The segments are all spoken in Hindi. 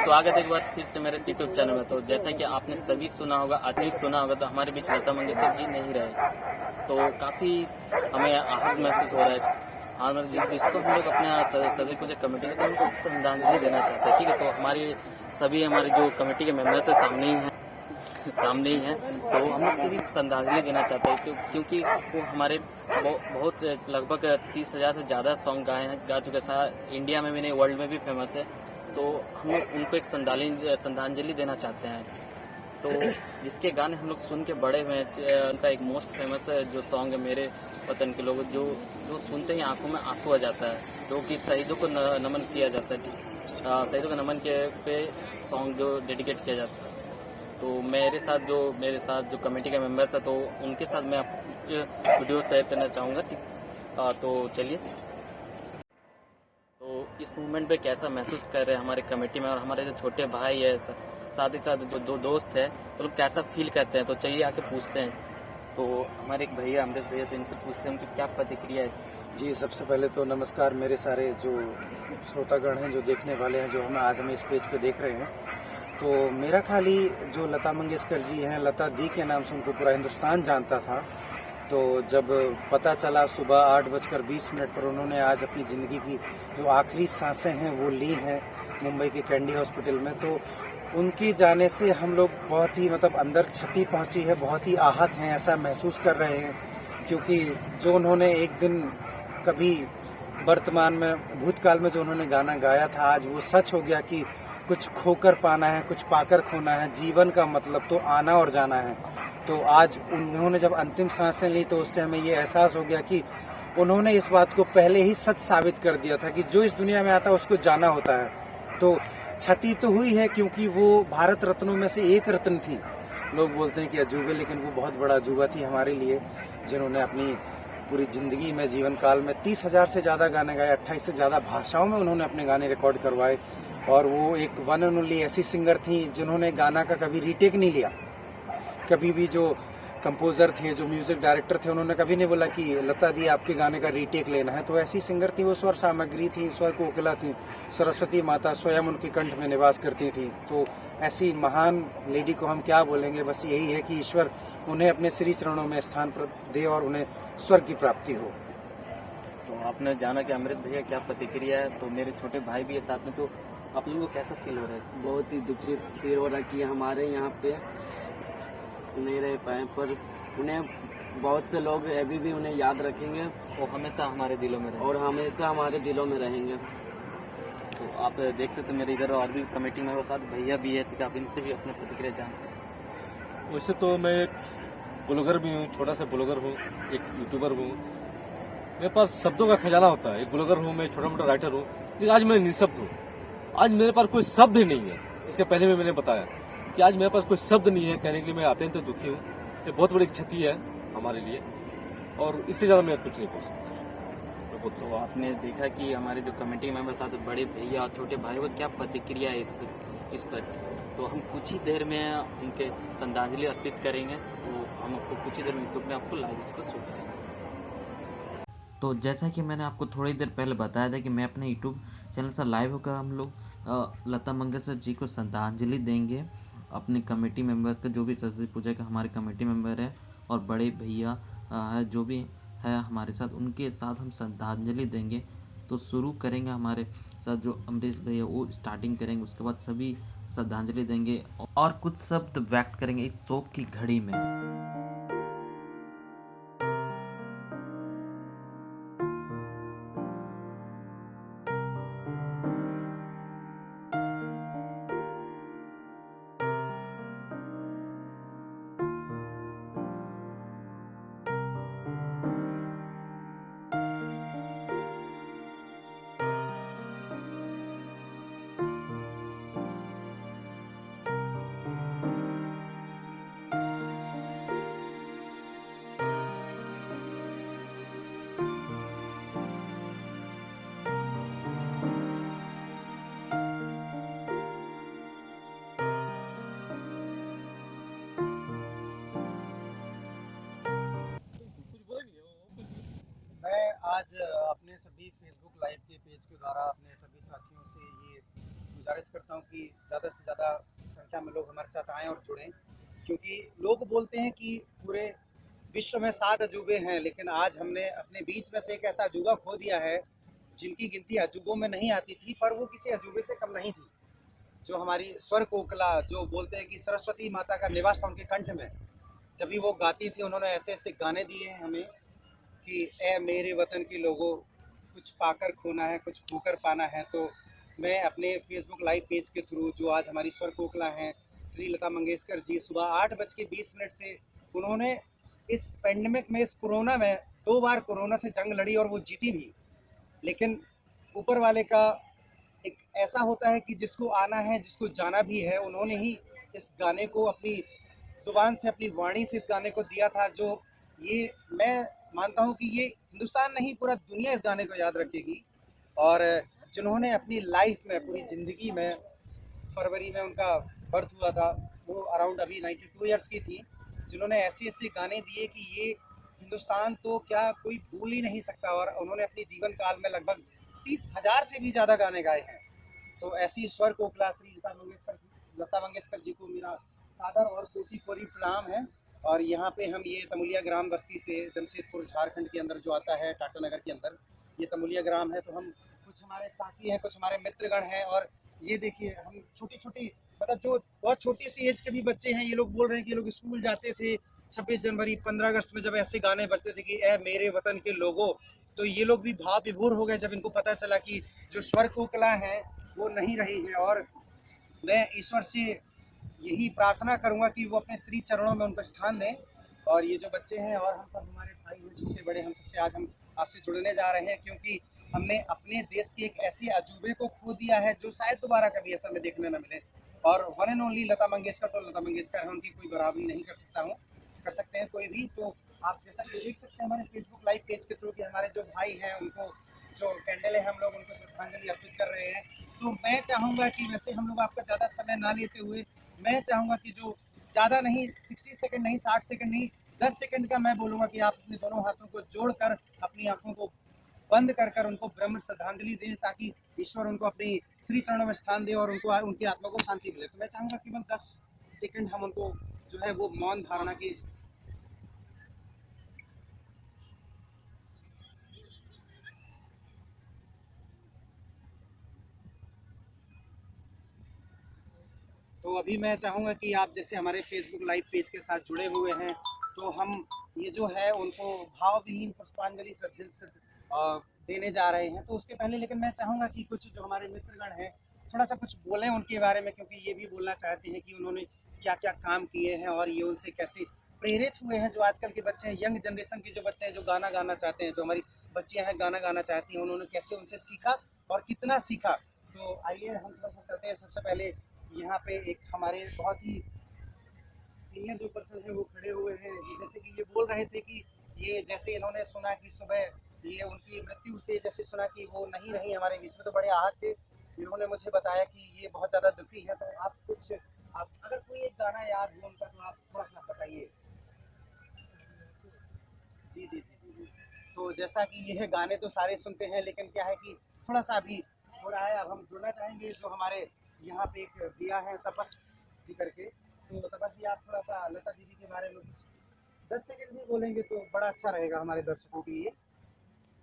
स्वागत है एक बार फिर से मेरे यूट्यूब चैनल में। तो जैसा कि आपने सभी सुना होगा, आज भी सुना होगा, तो हमारे बीच लता मंगेशकर जी नहीं रहे, तो काफ़ी हमें आहत महसूस हो रहा है। हाँ, जिसको हम लोग अपने सभी कुछ कमेटी के साथ उनको श्रद्धांजलि देना चाहते हैं। ठीक है, तो हमारे जो कमेटी के मेंबर्स है सामने ही हैं, तो हम लोग सभी श्रद्धांजलि देना चाहते हैं क्योंकि वो हमारे बहुत लगभग 30,000 से ज़्यादा सॉन्ग गा चुके हैं। इंडिया में भी नहीं, वर्ल्ड में भी फेमस है। तो हम लोग उनको एक श्रद्धांजलि देना चाहते हैं। तो जिसके गाने हम लोग सुन के बड़े हुए हैं, उनका एक मोस्ट फेमस जो सॉन्ग है मेरे वतन के लोग, जो सुनते ही आंखों में आंसू आ जाता है, जो कि शहीदों को नमन किया जाता है। शहीदों को नमन के पे सॉन्ग जो डेडिकेट किया जाता है। तो मेरे साथ जो कमेटी के मेंबर्स हैं, तो उनके साथ मैं कुछ वीडियो शेयर करना चाहूँगा। तो चलिए। तो इस मूवमेंट पे कैसा महसूस कर रहे हैं हमारे कमेटी में, और हमारे जो छोटे भाई है, साथ ही साथ जो दो दोस्त है, वो लोग कैसा फील करते हैं, तो चलिए आके पूछते हैं। तो हमारे एक भैया, अमरेश भैया, तो इनसे पूछते हैं उनकी क्या प्रतिक्रिया है। जी, सबसे पहले तो नमस्कार मेरे सारे जो श्रोतागण हैं, जो देखने वाले हैं, जो हमें इस पेज पे देख रहे हैं। तो मेरा खाली जो लता मंगेशकर जी हैं, लता दी के नाम से उनको पूरा हिंदुस्तान जानता था। तो जब पता चला सुबह 8:20 पर उन्होंने आज अपनी ज़िंदगी की जो आखिरी सांसें हैं वो ली हैं मुंबई के कैंडी हॉस्पिटल में, तो उनकी जाने से हम लोग बहुत ही अंदर क्षति पहुंची है, बहुत ही आहत हैं, ऐसा महसूस कर रहे हैं। क्योंकि जो उन्होंने एक दिन कभी वर्तमान में, भूतकाल में जो उन्होंने गाना गाया था, आज वो सच हो गया कि कुछ खोकर पाना है, कुछ पाकर खोना है। जीवन का मतलब तो आना और जाना है। तो आज उन्होंने जब अंतिम सांसें ली, तो उससे हमें ये एहसास हो गया कि उन्होंने इस बात को पहले ही सच साबित कर दिया था कि जो इस दुनिया में आता है उसको जाना होता है। तो क्षति तो हुई है, क्योंकि वो भारत रत्नों में से एक रत्न थी। लोग बोलते हैं कि अजूबे, लेकिन वो बहुत बड़ा अजूबा थी हमारे लिए, जिन्होंने अपनी पूरी जिंदगी में, जीवन काल में 30,000 से ज़्यादा गाने गाए, 28 से ज़्यादा भाषाओं में उन्होंने अपने गाने रिकॉर्ड करवाए। और वो एक वन एंड ओनली ऐसी सिंगर थी जिन्होंने गाना का कभी रीटेक नहीं लिया। कभी भी जो कंपोजर थे, जो म्यूजिक डायरेक्टर थे, उन्होंने कभी नहीं बोला कि लता दी आपके गाने का रीटेक लेना है। तो ऐसी सिंगर थी वो, स्वर सामग्री थी, स्वर कोकिला थी, सरस्वती माता स्वयं उनके कंठ में निवास करती थी। तो ऐसी महान लेडी को हम क्या बोलेंगे, बस यही है कि ईश्वर उन्हें अपने श्री चरणों में स्थान दे और उन्हें स्वर्ग की प्राप्ति हो। तो आपने जाना कि अमरेश भैया क्या प्रतिक्रिया है, तो मेरे छोटे भाई भी है साथ में, तो आप लोगों को कैसा फील हो रहा है? बहुत ही दुखी फील हो रहा है कि हमारे यहाँ पे नहीं रह पाए, पर उन्हें बहुत से लोग अभी भी उन्हें याद रखेंगे वो हमेशा हमारे दिलों में रहेंगे। और हमेशा हमारे दिलों में रहेंगे। तो आप देख सकते हैं मेरे इधर और भी कमेटी में साथ भैया भी है, तो आप इनसे भी अपनी प्रतिक्रिया जानते हैं। वैसे तो मैं एक ब्लॉगर भी हूँ, छोटा सा ब्लॉगर हूँ, एक यूट्यूबर हूँ। मेरे पास शब्दों का खजाना होता है। एक ब्लॉगर हूँ, मैं छोटा मोटा राइटर हूँ, लेकिन आज मैं निःशब्द हूँ। आज मेरे पास कोई शब्द ही नहीं है। इसके पहले में मैंने बताया कि आज मेरे पास कोई शब्द नहीं है कहने के लिए। मैं अत्यंत दुखी हूँ। ये बहुत बड़ी क्षति है हमारे लिए, और इससे ज्यादा मैं कुछ नहीं बोल सकता। तो आपने देखा कि हमारे जो कमेटी मेंबर साथ बड़े भैया और छोटे भाई को क्या प्रतिक्रिया है इस पर। तो हम कुछ ही देर में उनके श्रद्धांजलि अर्पित करेंगे। तो हम आपको कुछ ही देर में यूट्यूब में आपको लाइव उसको शो करेंगे। तो जैसा कि मैंने आपको थोड़ी देर पहले बताया था कि मैं अपने यूट्यूब चैनल से लाइव होकर हम लोग लता मंगेशकर जी को श्रद्धांजलि देंगे। अपने कमेटी मेंबर्स का, जो भी सरस्वती पूजा का हमारे कमेटी मेंबर है और बड़े भैया है, जो भी है हमारे साथ, उनके साथ हम श्रद्धांजलि देंगे। तो शुरू करेंगे हमारे साथ जो अमरीश भैया, वो स्टार्टिंग करेंगे, उसके बाद सभी श्रद्धांजलि देंगे और कुछ शब्द व्यक्त करेंगे इस शोक की घड़ी में। मैं आज अपने सभी फेसबुक लाइव के पेज के द्वारा अपने सभी साथियों से ये गुजारिश करता हूँ कि ज़्यादा से ज़्यादा संख्या में लोग हमारे साथ आएँ और जुड़ें, क्योंकि लोग बोलते हैं कि पूरे विश्व में 7 अजूबे हैं, लेकिन आज हमने अपने बीच में से एक ऐसा अजूबा खो दिया है जिनकी गिनती अजूबों में नहीं आती थी, पर वो किसी अजूबे से कम नहीं थी। जो हमारी स्वर कोकिला, जो बोलते हैं कि सरस्वती माता का निवास था उनके कंठ में, जब भी वो गाती थी उन्होंने ऐसे ऐसे गाने दिए हैं हमें कि ए मेरे वतन के लोगों, कुछ पाकर खोना है, कुछ खोकर पाना है। तो मैं अपने फेसबुक लाइव पेज के थ्रू, जो आज हमारी स्वर कोकिला हैं श्री लता मंगेशकर जी, सुबह 8:20 से उन्होंने इस पेंडेमिक में, इस कोरोना में 2 बार कोरोना से जंग लड़ी और वो जीती भी। लेकिन ऊपर वाले का एक ऐसा होता है कि जिसको आना है, जिसको जाना भी है, उन्होंने ही इस गाने को अपनी ज़ुबान से, अपनी वाणी से इस गाने को दिया था, जो ये मैं मानता हूँ कि ये हिंदुस्तान नहीं, पूरा दुनिया इस गाने को याद रखेगी। और जिन्होंने अपनी लाइफ में, पूरी ज़िंदगी में, फरवरी में उनका बर्थ हुआ था, वो अराउंड अभी 92 ईयर्स की थी, जिन्होंने ऐसे ऐसे गाने दिए कि ये हिंदुस्तान तो क्या कोई भूल ही नहीं सकता। और उन्होंने अपने जीवन काल में लगभग 30,000 से भी ज़्यादा गाने गाए हैं। तो ऐसी स्वर कोकिला श्री लता मंगेशकर जी को मेरा सादर और कोटि कोटि प्रणाम है। और यहाँ पे हम ये तमुलिया ग्राम बस्ती से, जमशेदपुर झारखंड के अंदर जो आता है, टाटानगर के अंदर ये तमुलिया ग्राम है। तो हम कुछ हमारे साथी हैं, कुछ हमारे मित्रगण हैं, और ये देखिए हम छोटी छोटी, मतलब जो बहुत छोटी सी एज के भी बच्चे हैं, ये लोग बोल रहे हैं कि ये लोग स्कूल जाते थे 26 जनवरी 15 अगस्त में, जब ऐसे गाने बजते थे कि ए मेरे वतन के लोगों, तो ये लोग भी भाव विभोर हो गए जब इनको पता चला कि जो स्वर कोकिला है वो नहीं रही है। और मैं ईश्वर से यही प्रार्थना करूंगा कि वो अपने श्री चरणों में उनको स्थान दें। और ये जो बच्चे हैं और हम सब, हमारे भाई हैं छोटे बड़े, हम सबसे आज हम आपसे जुड़ने जा रहे हैं, क्योंकि हमने अपने देश के एक ऐसे अजूबे को खो दिया है जो शायद दोबारा कभी ऐसा में देखने न मिले। और one and only Lata Mangeshkar तो लता मंगेशकर है, उनकी कोई बराबरी नहीं कर सकते हैं कोई भी। तो आप जैसा कि देख सकते हैं हमारे फेसबुक लाइव पेज के थ्रू कि हमारे जो भाई हैं उनको जो कैंडल है, हम लोग उनको श्रद्धांजलि अर्पित कर रहे हैं। तो मैं चाहूँगा कि वैसे हम लोग आपका ज़्यादा समय ना लेते हुए, मैं चाहूँगा कि जो ज़्यादा नहीं, 60 सेकंड नहीं, 60 सेकंड नहीं, 10 सेकंड का मैं बोलूँगा कि आप अपने दोनों हाथों को जोड़कर, अपनी आंखों को बंद कर उनको ब्रह्म श्रद्धांजलि दें, ताकि ईश्वर उनको अपनी श्री चरणों में स्थान दे और उनको, उनकी आत्मा को शांति मिले। तो मैं चाहूँगा केवल 10 सेकंड हम उनको जो है वो मौन धारणा की। तो अभी मैं चाहूँगा कि आप जैसे हमारे फेसबुक लाइव पेज के साथ जुड़े हुए हैं, तो हम ये जो है उनको भावविहीन पुष्पांजलि देने जा रहे हैं। तो उसके पहले लेकिन मैं चाहूँगा कि कुछ जो हमारे मित्रगण हैं थोड़ा सा कुछ बोलें उनके बारे में, क्योंकि ये भी बोलना चाहते हैं कि उन्होंने क्या क्या काम किए हैं और ये उनसे कैसे प्रेरित हुए हैं। जो आजकल के बच्चे हैं, यंग जनरेशन के जो बच्चे हैं, जो गाना गाना चाहते हैं, जो हमारी बच्चियाँ हैं गाना गाना चाहती हैं, उन्होंने कैसे उनसे सीखा और कितना सीखा। तो आइए हम थोड़ा सा चलते हैं। सबसे पहले यहाँ पे एक हमारे बहुत ही सीनियर जो पर्सन है वो खड़े हुए हैं, जैसे कि ये बोल रहे थे कि ये जैसे इन्होंने सुना कि सुबह ये उनकी मृत्यु से जैसे सुना कि वो नहीं रही हमारे बीच में, तो बड़े आहत थे। इन्होंने मुझे बताया कि ये बहुत ज़्यादा दुखी है। तो आप अगर कोई एक गाना याद हो उनका तो आप थोड़ा सा बताइए। जी जी जी जी जी। तो जैसा कि ये है, गाने तो सारे सुनते हैं, लेकिन क्या है कि थोड़ा सा अभी हो रहा है। अब हम जुड़ना चाहेंगे जो हमारे यहाँ पे एक भैया है तपस जी करके। तो तपस जी, आप थोड़ा सा लता दीदी के बारे में 10 सेकंड भी बोलेंगे तो बड़ा अच्छा रहेगा हमारे दर्शकों के लिए।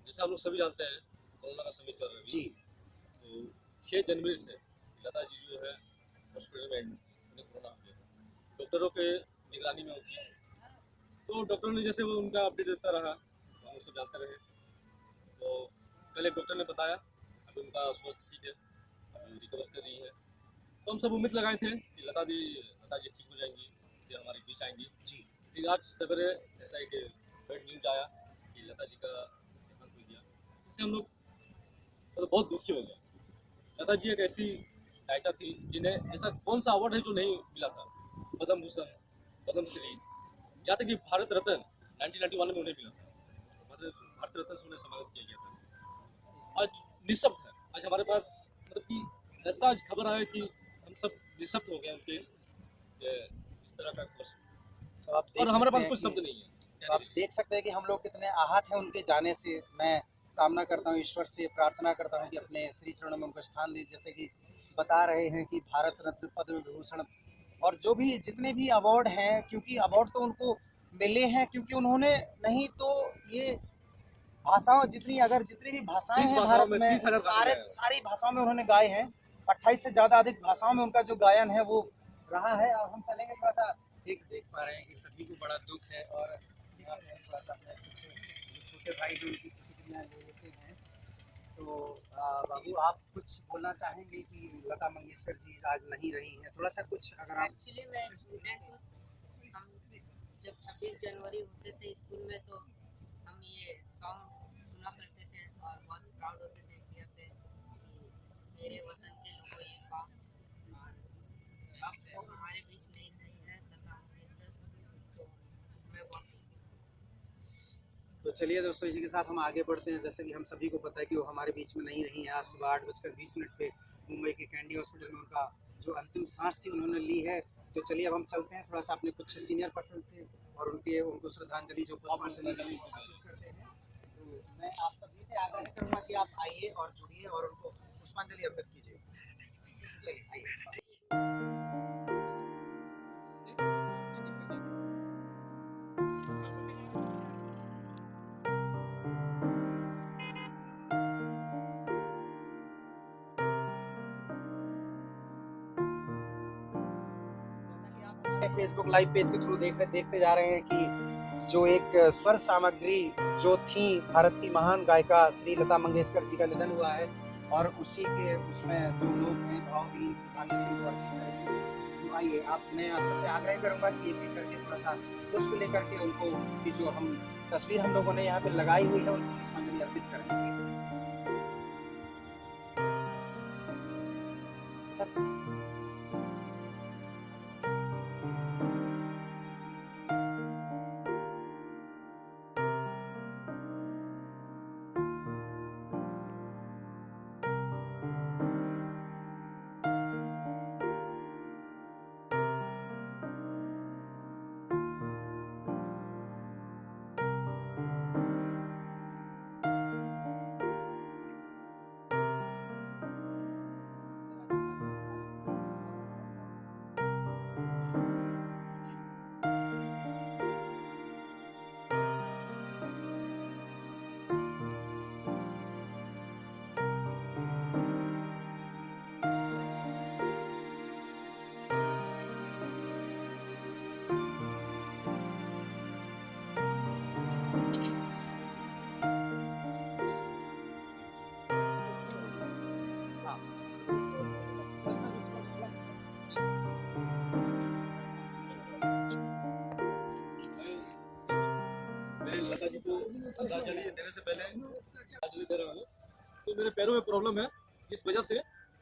जैसे हम लोग सभी जानते हैं कोरोना का समय चल रहा है जी। तो 6 जनवरी से लता जी जो है हॉस्पिटल में उन्हें कोरोना हो गया, डॉक्टरों के निगरानी में होती है। तो डॉक्टरों ने जैसे वो उनका अपडेट देता रहा, हम लोग सब जानते रहे। तो कल एक डॉक्टर ने बताया अभी उनका स्वास्थ्य ठीक है, अभी रिकवर कर रही है। तो हम सब उम्मीद लगाए थे कि लता जी ठीक हो जाएंगी, फिर हमारे बीच आएंगी जी। फिर आज सवेरे ऐसा एक बैड न्यूज आया कि लता जी का देहांत हो गया। इससे हम लोग मतलब बहुत दुखी हो गए। लता जी एक ऐसी गायिका थी जिन्हें ऐसा कौन सा अवार्ड है जो नहीं मिला था, पद्म भूषण, पद्मश्री, यहाँ तक कि भारत रत्न 1991 में उन्हें मिला था। भारत रत्न से उन्हें सम्मानित किया गया था। आज निःशब्द है। आज हमारे पास मतलब कि ऐसा आज खबर आया कि हम सब निःशब्द हो गए उनके इस तरह का खबर। तो आप और हमारे पास कुछ शब्द नहीं है। तो आप देख सकते हैं कि हम लोग कितने आहत हैं उनके जाने से। मैं कामना करता हूँ, ईश्वर से प्रार्थना करता हूँ कि अपने श्री चरणों में उनको स्थान दे। जैसे कि बता रहे हैं कि भारत रत्न, पद्म विभूषण और जो भी जितने भी अवार्ड हैं, क्योंकि अवार्ड तो उनको मिले हैं क्योंकि उन्होंने, नहीं तो ये भाषाओं जितनी भी भाषाएं 30 हैं भाषाओं भारत में, में, 30,000 गाने गाए हैं। सारी भाषाओं में उन्होंने गाए हैं। 28 से ज़्यादा अधिक भाषाओं में उनका जो गायन है वो रहा है। और हम चलेंगे थोड़ा सा, एक देख पा रहे हैं कि सभी को बड़ा दुख है और यहाँ पे थोड़ा सा अपने कुछ जो छोटे भाई जो उनकी प्रतिक्रिया ले लेते हैं। तो बाबू, आप कुछ बोलना चाहेंगे कि लता मंगेशकर जी आज नहीं रही हैं? थोड़ा सा कुछ अगर आप। एक्चुअली मैं स्टूडेंट हूँ। हम जब 26 जनवरी होते थे स्कूल में तो हम ये सॉन्ग सुना करते थे और बहुत प्राउड होते थे इंडिया पे कि मेरे वतन के लोगों ये सॉन्ग। और अब वो हमारे बीच नहीं रही है लता मंगेशकर, तो मैं बहुत तो चलिए दोस्तों, इसी के साथ हम आगे बढ़ते हैं। जैसे कि हम सभी को पता है कि वो हमारे बीच में नहीं रही हैं। आज सुबह 8:20 पे मुंबई के कैंडी हॉस्पिटल में उनका जो अंतिम सांस थी उन्होंने ली है। तो चलिए अब हम चलते हैं थोड़ा सा अपने कुछ सीनियर पर्सन से और उनको श्रद्धांजलि जो पुष्पांजलि करते हैं। तो मैं आप सभी से आग्रह करूँगा कि आप आइए और जुड़िए और उनको पुष्पांजलि अर्पित कीजिए। चलिए आइए। फेसबुक लाइव पेज के थ्रू देखते जा रहे हैं कि जो एक स्वर सामग्री जो थी भारत की महान गायिका श्री लता मंगेशकर जी का निधन हुआ है और उसी के उसमें जो लोग हैं भावहीन तो आइए मैं आपसे आग्रह करूंगा कि एक एक करके थोड़ा सा पुष्प लेकर के उनको की जो हम तस्वीर हम लोगों ने यहाँ पे लगाई हुई है उनको पुष्पांजलि अर्पित करेंगे। मैं लता जी को श्रद्धांजलि देने से पहले श्रद्धांजलि दे रहा हूँ। तो मेरे पैरों में प्रॉब्लम है, इस वजह से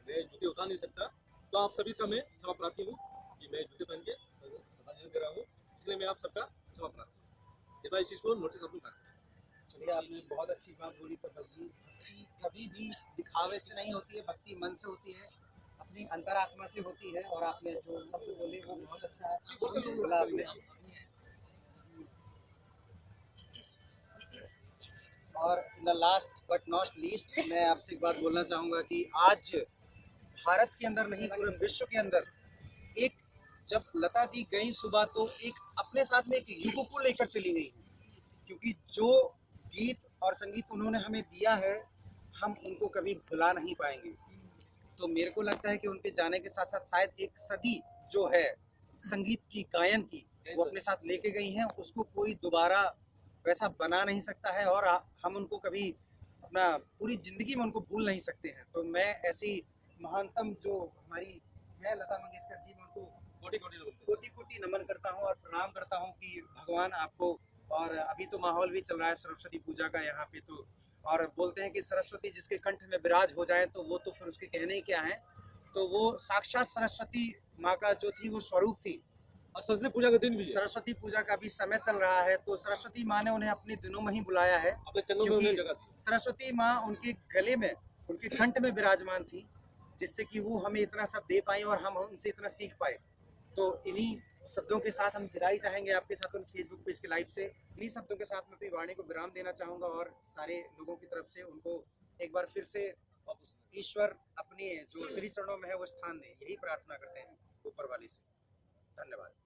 मैं जूते उतार नहीं सकता। तो आप सभी का मैं क्षमा प्रार्थी हूँ कि मैं जूते पहन के श्रद्धांजलि दे रहा हूँ, इसलिए मैं आप सबका क्षमा प्रार्थी हूँ। कृपया इस चीज़ को नोटिस आप लोग करें। चलिए, आपने बहुत अच्छी बात बोली। तपस जी, भक्ति कभी भी दिखावे से नहीं होती है, भक्ति मन से होती है, अपनी अंतरात्मा से होती है। और आपने जो शब्द बोले वो बहुत अच्छा है बोला आपने। और in the last but not least मैं आपसे एक बात बोलना चाहूँगा कि आज भारत के अंदर नहीं पूरे विश्व के अंदर एक जब लता दी गई सुबह तो एक अपने साथ में एक युग को लेकर चली गई, क्योंकि जो गीत और संगीत उन्होंने हमें दिया है हम उनको कभी भुला नहीं पाएंगे। तो मेरे को लगता है कि उनके जाने के साथ साथ शायद एक सदी जो है संगीत की, गायन की, वो अपने साथ लेके गई हैं। उसको कोई दोबारा वैसा बना नहीं सकता है और हम उनको कभी अपना पूरी जिंदगी में उनको भूल नहीं सकते हैं। तो मैं ऐसी महानतम जो हमारी है लता मंगेशकर जी, मैं उनको कोटि कोटि नमन करता हूँ और प्रणाम करता हूँ कि भगवान आपको। और अभी तो माहौल भी चल रहा है सरस्वती पूजा का यहाँ पे, तो और बोलते हैं कि सरस्वती जिसके कंठ में विराज हो जाए तो वो तो फिर उसके कहने ही क्या है। तो वो साक्षात सरस्वती माँ का जो थी वो स्वरूप थी। और सरस्वती पूजा का दिन भी है। सरस्वती पूजा का भी समय चल रहा है, तो सरस्वती माँ ने उन्हें अपने दिनों में ही बुलाया है, अपने चरणों में उन्हें जगह दी। सरस्वती माँ उनके गले में, उनके कंठ में विराजमान थी, जिससे कि वो हमें इतना सब दे पाए और हम उनसे इतना सीख पाए। तो इन्हीं शब्दों के साथ हम विदाई चाहेंगे आपके साथ फेसबुक पेज के लाइव से। इन्हीं शब्दों के साथ मैं अपनी वाणी को विराम देना चाहूंगा और सारे लोगों की तरफ से उनको एक बार फिर से ईश्वर अपने जो श्री चरणों में है वो स्थान दे, यही प्रार्थना करते हैं ऊपर वाले से। धन्यवाद।